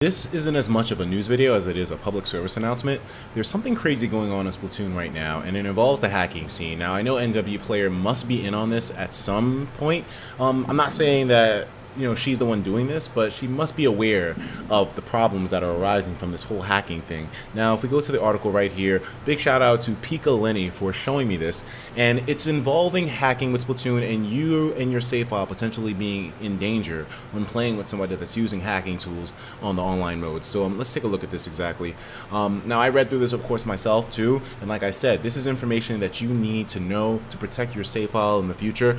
This isn't as much of a news video as it is a public service announcement. There's something crazy going on in Splatoon right now, and it involves the hacking scene. Now, I know NW Player must be in on this at some point. I'm not saying that she's the one doing this, but she must be aware of the problems that are arising from this whole hacking thing. Now, if we go to the article right here, big shout out to Pika Lenny for showing me this, and it's involving hacking with Splatoon and you and your save file potentially being in danger when playing with somebody that's using hacking tools on the online mode. So let's take a look at this exactly. Now, I read through this, of course, myself too, and like I said, this is information that you need to know to protect your save file in the future.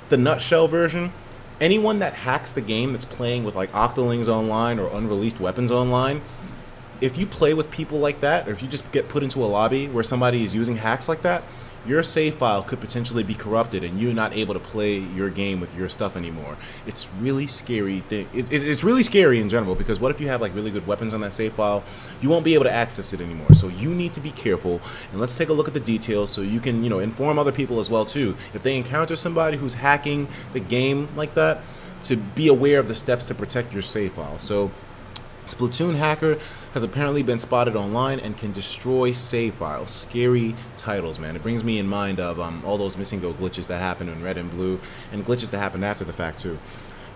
The nutshell version: anyone that hacks the game that's playing with like octolings online or unreleased weapons online, if you play with people like that, or if you just get put into a lobby where somebody is using hacks like that, your save file could potentially be corrupted and you're not able to play your game with your stuff anymore. It's really scary thing. It's really scary in general, because what if you have like really good weapons on that save file? You won't be able to access it anymore. So you need to be careful, and let's take a look at the details so you can inform other people as well too. If they encounter somebody who's hacking the game like that, to be aware of the steps to protect your save file. So Splatoon hacker has apparently been spotted online and can destroy save files. Scary titles, man. It brings me in mind of all those missing go glitches that happened in Red and Blue, and glitches that happened after the fact too.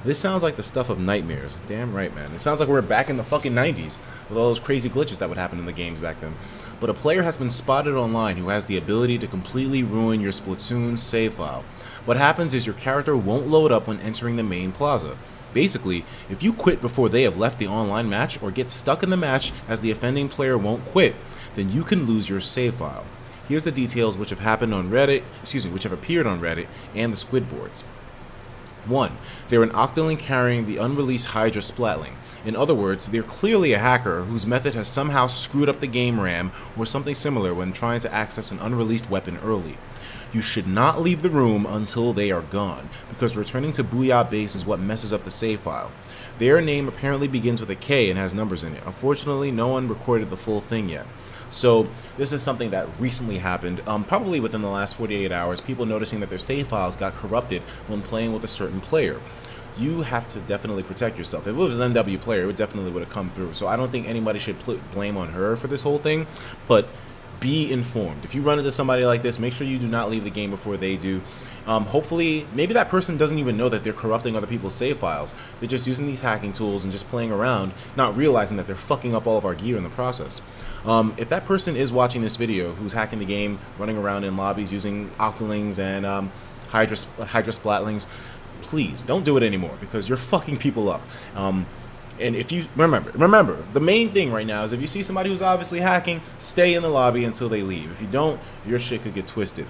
This sounds like the stuff of nightmares. Damn right, man. It sounds like we're back in the fucking 90s with all those crazy glitches that would happen in the games back then. But a player has been spotted online who has the ability to completely ruin your Splatoon save file. What happens is your character won't load up when entering the main plaza. Basically, if you quit before they have left the online match, or get stuck in the match as the offending player won't quit, then you can lose your save file. Here's the details which have happened on Reddit, which have appeared on Reddit and the squid boards. 1. They're an octoling carrying the unreleased Hydra Splatling. In other words, they're clearly a hacker whose method has somehow screwed up the game RAM or something similar when trying to access an unreleased weapon early. You should not leave the room until they are gone, because returning to Booyah Base is what messes up the save file. Their name apparently begins with a K and has numbers in it. Unfortunately, no one recorded the full thing yet. So this is something that recently happened, probably within the last 48 hours, people noticing that their save files got corrupted when playing with a certain player. You have to definitely protect yourself. If it was an NW player, it definitely would have come through. So I don't think anybody should put blame on her for this whole thing, but be informed. If you run into somebody like this, make sure you do not leave the game before they do. Hopefully, maybe that person doesn't even know that they're corrupting other people's save files. They're just using these hacking tools and just playing around, not realizing that they're fucking up all of our gear in the process. If that person is watching this video, who's hacking the game, running around in lobbies using octolings and Hydra Splatlings, please don't do it anymore, because you're fucking people up. And if you remember, the main thing right now is if you see somebody who's obviously hacking, stay in the lobby until they leave. If you don't, your shit could get twisted.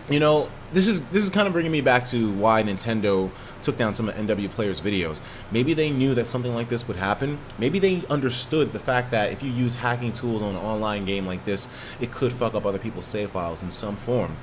This is kind of bringing me back to why Nintendo took down some of NW Player's videos. Maybe they knew that something like this would happen. Maybe they understood the fact that if you use hacking tools on an online game like this, it could fuck up other people's save files in some form.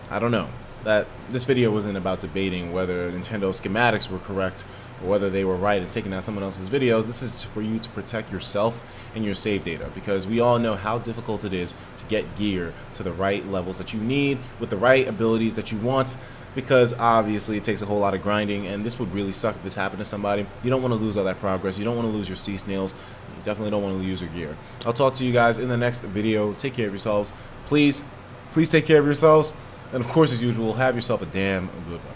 I don't know. That this video wasn't about debating whether Nintendo schematics were correct or whether they were right in taking down someone else's videos. This is for you to protect yourself and your save data, because we all know how difficult it is to get gear to the right levels that you need with the right abilities that you want, because obviously it takes a whole lot of grinding, and this would really suck if this happened to somebody. You don't want to lose all that progress. You don't want to lose your sea snails. You definitely don't want to lose your gear. I'll talk to you guys in the next video. Take care of yourselves. Please take care of yourselves. And of course, as usual, have yourself a damn good one.